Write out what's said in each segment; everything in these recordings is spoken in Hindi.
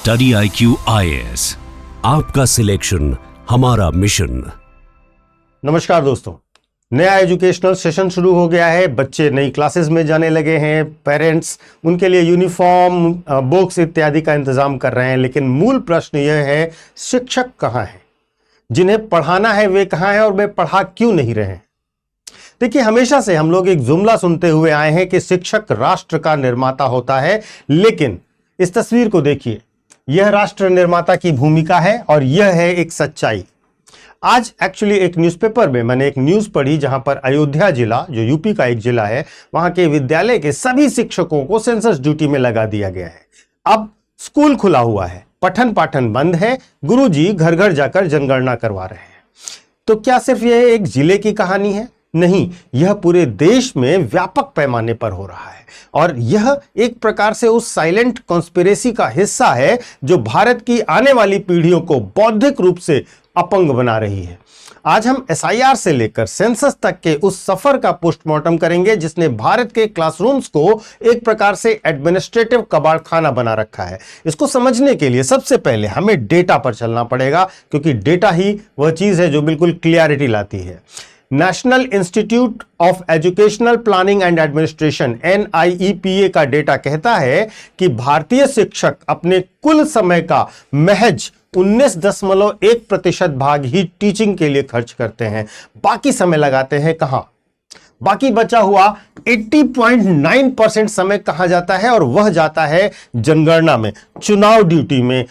स्टडी IQ IAS, आपका सिलेक्शन हमारा मिशन। नमस्कार दोस्तों, नया एजुकेशनल सेशन शुरू हो गया है। बच्चे नई क्लासेस में जाने लगे हैं। पेरेंट्स उनके लिए यूनिफॉर्म, बुक्स इत्यादि का इंतजाम कर रहे हैं। लेकिन मूल प्रश्न यह है, शिक्षक कहाँ हैं? जिन्हें पढ़ाना है वे कहाँ हैं और वे पढ़ा क्यों नहीं रहे हैं? देखिए, हमेशा से हम लोग एक जुमला सुनते हुए आए हैं कि शिक्षक राष्ट्र का निर्माता होता है। लेकिन इस तस्वीर को देखिए, यह राष्ट्र निर्माता की भूमिका है और यह है एक सच्चाई। आज एक्चुअली एक न्यूज़पेपर में मैंने एक न्यूज़ पढ़ी जहां पर अयोध्या जिला, जो यूपी का एक जिला है, वहां के विद्यालय के सभी शिक्षकों को सेंसस ड्यूटी में लगा दिया गया है। अब स्कूल खुला हुआ है, पठन पाठन बंद है, गुरुजी घर घर जाकर जनगणना करवा रहे हैं। तो क्या सिर्फ यह एक जिले की कहानी है? नहीं, यह पूरे देश में व्यापक पैमाने पर हो रहा है और यह एक प्रकार से उस साइलेंट कॉन्स्पिरेसी का हिस्सा है जो भारत की आने वाली पीढ़ियों को बौद्धिक रूप से अपंग बना रही है। आज हम SIR से लेकर सेंसस तक के उस सफर का पोस्टमार्टम करेंगे जिसने भारत के क्लासरूम्स को एक प्रकार से एडमिनिस्ट्रेटिव कबाड़खाना बना रखा है। इसको समझने के लिए सबसे पहले हमें डेटा पर चलना पड़ेगा, क्योंकि डेटा ही वह चीज है जो बिल्कुल क्लियरिटी लाती है। National institute of educational planning and administration NIEPA का डेटा कहता है कि भारतीय शिक्षक अपने कुल समय का महज 19.1% भाग ही टीचिंग के लिए खर्च करते हैं। बाकी समय लगाते हैं कहां? बाकी बचा हुआ 80.9% समय कहां जाता है? और वह जाता है जनगणना में, चुनाव ड्यूटी में,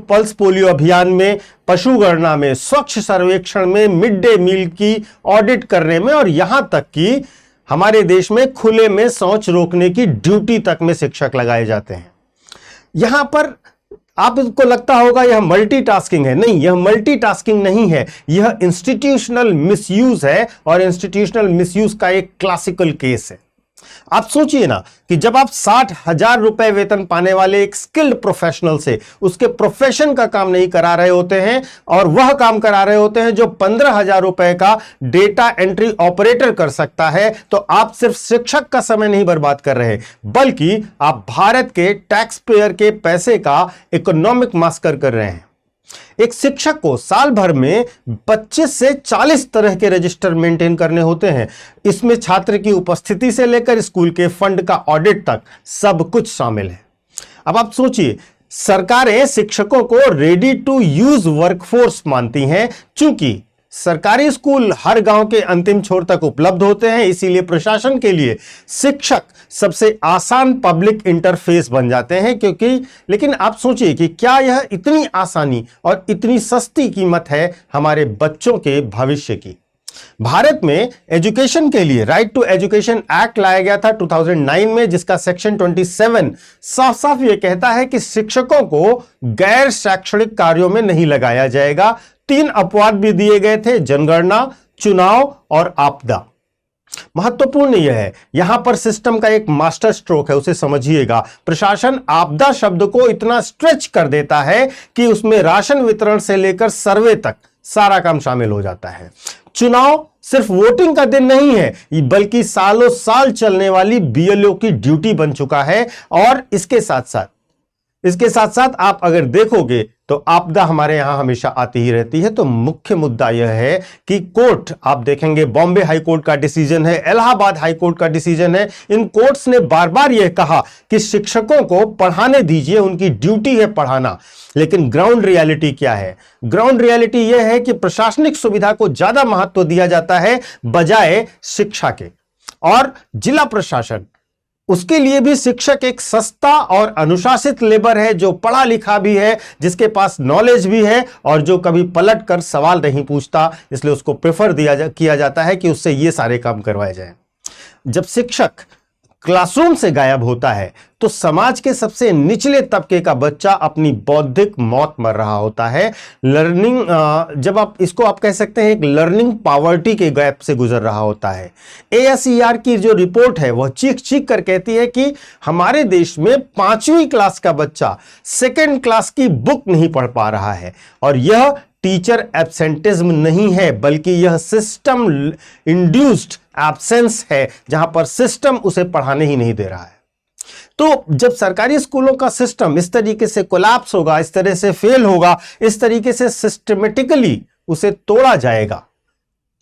पल्स पोलियो अभियान में, पशु गणना में, स्वच्छ सर्वेक्षण में, मिड डे मील की ऑडिट करने में, और यहां तक कि हमारे देश में खुले में शौच रोकने की ड्यूटी तक में शिक्षक लगाए जाते हैं। यहां पर आपको लगता होगा यह मल्टीटास्किंग है। नहीं, यह मल्टीटास्किंग नहीं है, यह इंस्टीट्यूशनल मिसयूज है और इंस्टीट्यूशनल मिसयूज का एक क्लासिकल केस है। आप सोचिए ना कि जब आप 60,000 रुपए वेतन पाने वाले एक स्किल्ड प्रोफेशनल से उसके प्रोफेशन का काम नहीं करा रहे होते हैं और वह काम करा रहे होते हैं जो 15,000 रुपए का डेटा एंट्री ऑपरेटर कर सकता है, तो आप सिर्फ शिक्षक का समय नहीं बर्बाद कर रहे, बल्कि आप भारत के टैक्स पेयर के पैसे का इकोनॉमिक मास्कर कर रहे हैं। एक शिक्षक को साल भर में 25 से 40 तरह के रजिस्टर मेंटेन करने होते हैं। इसमें छात्र की उपस्थिति से लेकर स्कूल के फंड का ऑडिट तक सब कुछ शामिल है। अब आप सोचिए, सरकारें शिक्षकों को रेडी टू यूज वर्कफोर्स मानती हैं। चूंकि सरकारी स्कूल हर गांव के अंतिम छोर तक उपलब्ध होते हैं, इसीलिए प्रशासन के लिए शिक्षक सबसे आसान पब्लिक इंटरफेस बन जाते हैं। लेकिन आप सोचिए कि क्या यह इतनी आसानी और इतनी सस्ती कीमत है हमारे बच्चों के भविष्य की? भारत में एजुकेशन के लिए राइट टू एजुकेशन एक्ट लाया गया था 2009 में, जिसका सेक्शन 27 साफ साफ यह कहता है कि शिक्षकों को गैर शैक्षणिक कार्यों में नहीं लगाया जाएगा। 3 अपवाद भी दिए गए थे, जनगणना, चुनाव और आपदा। महत्वपूर्ण यह है, यहां पर सिस्टम का एक मास्टर स्ट्रोक है, उसे समझिएगा। प्रशासन आपदा शब्द को इतना स्ट्रेच कर देता है कि उसमें राशन वितरण से लेकर सर्वे तक सारा काम शामिल हो जाता है। चुनाव सिर्फ वोटिंग का दिन नहीं है, बल्कि सालों साल चलने वाली BLO की ड्यूटी बन चुका है। और इसके साथ साथ आप अगर देखोगे तो आपदा हमारे यहां हमेशा आती ही रहती है। तो मुख्य मुद्दा यह है कि कोर्ट, आप देखेंगे बॉम्बे हाई कोर्ट का डिसीजन है, इलाहाबाद हाई कोर्ट का डिसीजन है, इन कोर्ट्स ने बार बार यह कहा कि शिक्षकों को पढ़ाने दीजिए, उनकी ड्यूटी है पढ़ाना। लेकिन ग्राउंड रियलिटी क्या है? ग्राउंड रियलिटी यह है कि प्रशासनिक सुविधा को ज्यादा महत्व दिया जाता है बजाय शिक्षा के। और जिला प्रशासन, उसके लिए भी शिक्षक एक सस्ता और अनुशासित लेबर है, जो पढ़ा लिखा भी है, जिसके पास नॉलेज भी है और जो कभी पलट कर सवाल नहीं पूछता। इसलिए उसको प्रेफर किया जाता है कि उससे ये सारे काम करवाए जाएं। जब शिक्षक क्लासरूम से गायब होता है तो समाज के सबसे निचले तबके का बच्चा अपनी बौद्धिक मौत मर रहा होता है। जब आप कह सकते हैं एक लर्निंग पॉवर्टी के गैप से गुजर रहा होता है। ASER की जो रिपोर्ट है वह चीख चीख कर कहती है कि हमारे देश में 5वीं क्लास का बच्चा 2nd क्लास की बुक नहीं पढ़ पा रहा है। और यह टीचर एब्सेंटिज्म नहीं है, बल्कि यह सिस्टम इंड्यूस्ड एब्सेंस है, जहां पर सिस्टम उसे पढ़ाने ही नहीं दे रहा है। तो जब सरकारी स्कूलों का सिस्टम इस तरीके से कोलैप्स होगा, इस तरह से फेल होगा, इस तरीके से सिस्टमेटिकली उसे तोड़ा जाएगा,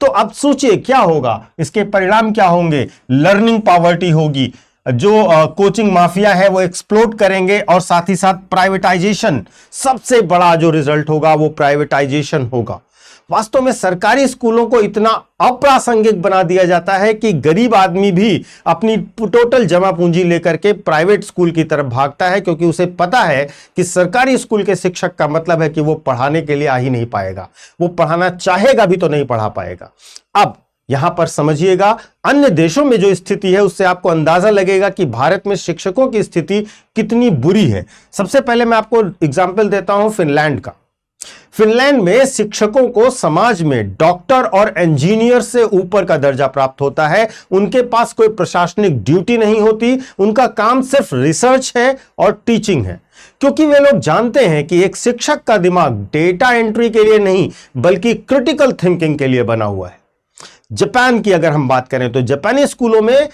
तो अब सोचिए क्या होगा, इसके परिणाम क्या होंगे। लर्निंग पॉवर्टी होगी, जो कोचिंग माफिया है वो एक्सप्लोड करेंगे, और साथ ही साथ प्राइवेटाइजेशन, सबसे बड़ा जो रिजल्ट होगा वो प्राइवेटाइजेशन होगा। वास्तव में सरकारी स्कूलों को इतना अप्रासंगिक बना दिया जाता है कि गरीब आदमी भी अपनी टोटल जमा पूंजी लेकर के प्राइवेट स्कूल की तरफ भागता है, क्योंकि उसे पता है कि सरकारी स्कूल के शिक्षक का मतलब है कि वो पढ़ाने के लिए आ ही नहीं पाएगा, वो पढ़ाना चाहेगा भी तो नहीं पढ़ा पाएगा। अब यहां पर समझिएगा, अन्य देशों में जो स्थिति है उससे आपको अंदाजा लगेगा कि भारत में शिक्षकों की स्थिति कितनी बुरी है। सबसे पहले मैं आपको एग्जाम्पल देता हूं फिनलैंड का। फिनलैंड में शिक्षकों को समाज में डॉक्टर और इंजीनियर से ऊपर का दर्जा प्राप्त होता है। उनके पास कोई प्रशासनिक ड्यूटी नहीं होती, उनका काम सिर्फ रिसर्च है और टीचिंग है, क्योंकि वे लोग जानते हैं कि एक शिक्षक का दिमाग डेटा एंट्री के लिए नहीं बल्कि क्रिटिकल थिंकिंग के लिए बना हुआ है। जापान की अगर हम बात करें तो जापानी स्कूलों में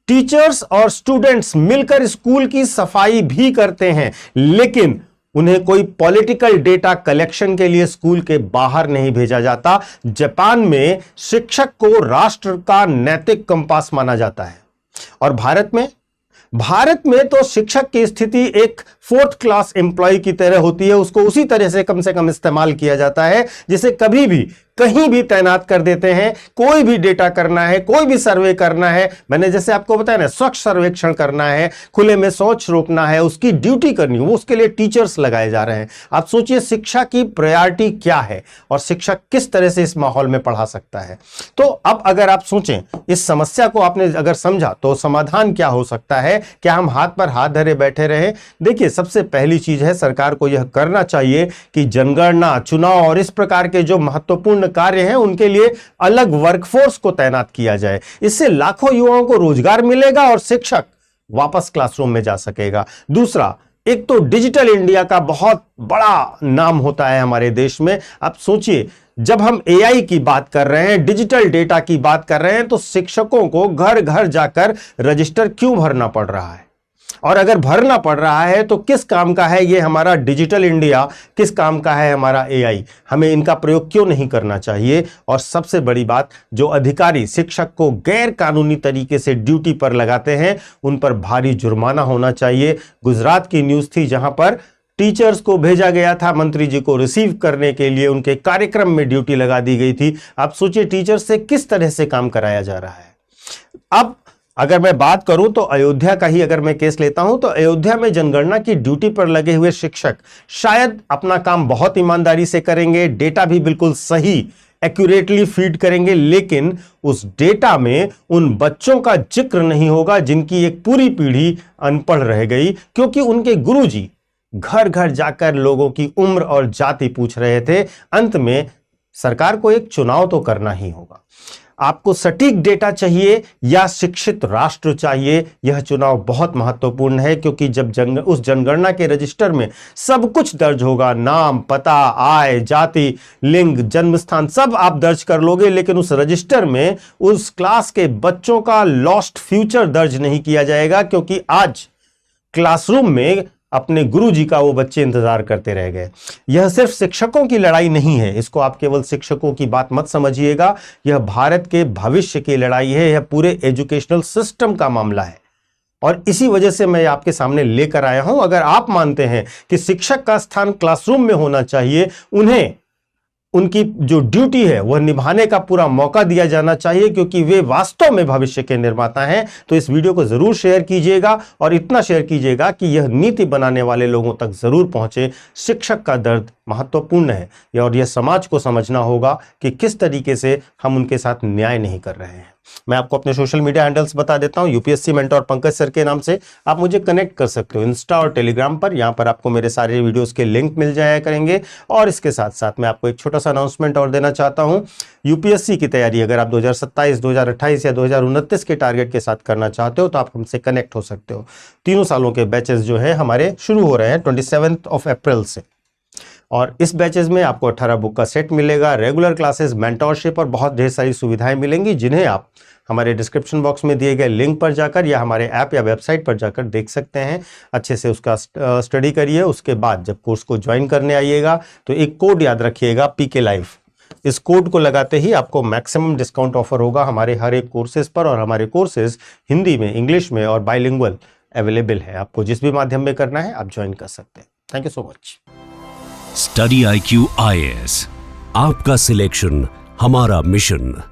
टीचर्स और स्टूडेंट्स मिलकर स्कूल की सफाई भी करते हैं, लेकिन उन्हें कोई पॉलिटिकल डेटा कलेक्शन के लिए स्कूल के बाहर नहीं भेजा जाता। जापान में शिक्षक को राष्ट्र का नैतिक कंपास माना जाता है। और भारत में तो शिक्षक की स्थिति एक 4th क्लास एम्प्लॉय की तरह होती है, उसको उसी तरह से कम इस्तेमाल किया जाता है जिसे कभी भी कहीं भी तैनात कर देते हैं। कोई भी डेटा करना है, कोई भी सर्वे करना है, मैंने जैसे आपको बताया ना, स्वच्छ सर्वेक्षण करना है, खुले में शौच रोकना है, उसकी ड्यूटी करनी है, वो उसके लिए टीचर्स लगाए जा रहे हैं। आप सोचिए शिक्षा की प्रायोरिटी क्या है और शिक्षक किस तरह से इस माहौल में पढ़ा सकता है। तो अब अगर आप सोचें, इस समस्या को आपने अगर समझा तो समाधान क्या हो सकता है। क्या हम हाथ पर हाथ धरे बैठे रहे? देखिए, सबसे पहली चीज है, सरकार को यह करना चाहिए कि जनगणना, चुनाव और इस प्रकार के जो महत्वपूर्ण कार्य हैं उनके लिए अलग वर्कफोर्स को तैनात किया जाए। इससे लाखों युवाओं को रोजगार मिलेगा और शिक्षक वापस क्लासरूम में जा सकेगा। दूसरा, एक तो डिजिटल इंडिया का बहुत बड़ा नाम होता है हमारे देश में। आप सोचिए, जब हम एआई की बात कर रहे हैं, डिजिटल डेटा की बात कर रहे हैं, तो शिक्षकों को घर घर जाकर रजिस्टर क्यों भरना पड़ रहा है? और अगर भरना पड़ रहा है तो किस काम का है ये हमारा डिजिटल इंडिया, किस काम का है हमारा एआई? हमें इनका प्रयोग क्यों नहीं करना चाहिए? और सबसे बड़ी बात, जो अधिकारी शिक्षक को गैर कानूनी तरीके से ड्यूटी पर लगाते हैं उन पर भारी जुर्माना होना चाहिए। गुजरात की न्यूज़ थी जहां पर टीचर्स को भेजा गया था मंत्री जी को रिसीव करने के लिए, उनके कार्यक्रम में ड्यूटी लगा दी गई थी। आप सोचिए टीचर्स से किस तरह से काम कराया जा रहा है। अब अगर मैं बात करूं तो अयोध्या का ही अगर मैं केस लेता हूं तो अयोध्या में जनगणना की ड्यूटी पर लगे हुए शिक्षक शायद अपना काम बहुत ईमानदारी से करेंगे, डेटा भी बिल्कुल सही एक्यूरेटली फीड करेंगे, लेकिन उस डेटा में उन बच्चों का जिक्र नहीं होगा जिनकी एक पूरी पीढ़ी अनपढ़ रह गई, क्योंकि उनके गुरुजी घर घर जाकर लोगों की उम्र और जाति पूछ रहे थे। अंत में सरकार को एक चुनाव तो करना ही होगा। आपको सटीक डेटा चाहिए या शिक्षित राष्ट्र चाहिए? यह चुनाव बहुत महत्वपूर्ण है, क्योंकि जब उस जनगणना के रजिस्टर में सब कुछ दर्ज होगा, नाम, पता, आय, जाति, लिंग, जन्म स्थान सब आप दर्ज कर लोगे, लेकिन उस रजिस्टर में उस क्लास के बच्चों का लॉस्ट फ्यूचर दर्ज नहीं किया जाएगा, क्योंकि आज क्लासरूम में अपने गुरुजी का वो बच्चे इंतजार करते रह गए। यह सिर्फ शिक्षकों की लड़ाई नहीं है, इसको आप केवल शिक्षकों की बात मत समझिएगा, यह भारत के भविष्य की लड़ाई है, यह पूरे एजुकेशनल सिस्टम का मामला है। और इसी वजह से मैं आपके सामने लेकर आया हूं। अगर आप मानते हैं कि शिक्षक का स्थान क्लासरूम में होना चाहिए, उन्हें उनकी जो ड्यूटी है वह निभाने का पूरा मौका दिया जाना चाहिए, क्योंकि वे वास्तव में भविष्य के निर्माता हैं। तो इस वीडियो को जरूर शेयर कीजिएगा, और इतना शेयर कीजिएगा कि यह नीति बनाने वाले लोगों तक जरूर पहुंचे। शिक्षक का दर्द महत्वपूर्ण है, और यह समाज को समझना होगा कि किस तरीके से हम उनके साथ न्याय नहीं कर रहे हैं। मैं आपको अपने सोशल मीडिया हैंडल्स बता देता हूं। यूपीएससी मेंटोर पंकज सर के नाम से आप मुझे कनेक्ट कर सकते हो इंस्टा और टेलीग्राम पर। यहां पर आपको मेरे सारे वीडियोस के लिंक मिल जाया करेंगे। और इसके साथ साथ मैं आपको एक छोटा सा अनाउंसमेंट और देना चाहता हूं। यूपीएससी की तैयारी अगर आप 2027, 2028 या 2029 के टारगेट के साथ करना चाहते हो तो आप हमसे कनेक्ट हो सकते हो। तीनों सालों के बैचेस जो है हमारे शुरू हो रहे हैं 27 अप्रैल से। और इस बैचेस में आपको 18 बुक का सेट मिलेगा, रेगुलर क्लासेस, मेंटोरशिप और बहुत ढेर सारी सुविधाएं मिलेंगी, जिन्हें आप हमारे डिस्क्रिप्शन बॉक्स में दिए गए लिंक पर जाकर या हमारे ऐप या वेबसाइट पर जाकर देख सकते हैं। अच्छे से उसका स्टडी करिए। उसके बाद जब कोर्स को ज्वाइन करने आइएगा तो एक कोड याद रखिएगा, PK लाइफ। इस कोड को लगाते ही आपको मैक्सिमम डिस्काउंट ऑफर होगा हमारे हर एक कोर्सेज पर, और हमारे कोर्सेज हिंदी में, इंग्लिश में और बाइलिंगुअल अवेलेबल है। आपको जिस भी माध्यम में करना है आप ज्वाइन कर सकते हैं। Thank you so much. Study IQ IAS, आपका सिलेक्शन हमारा मिशन।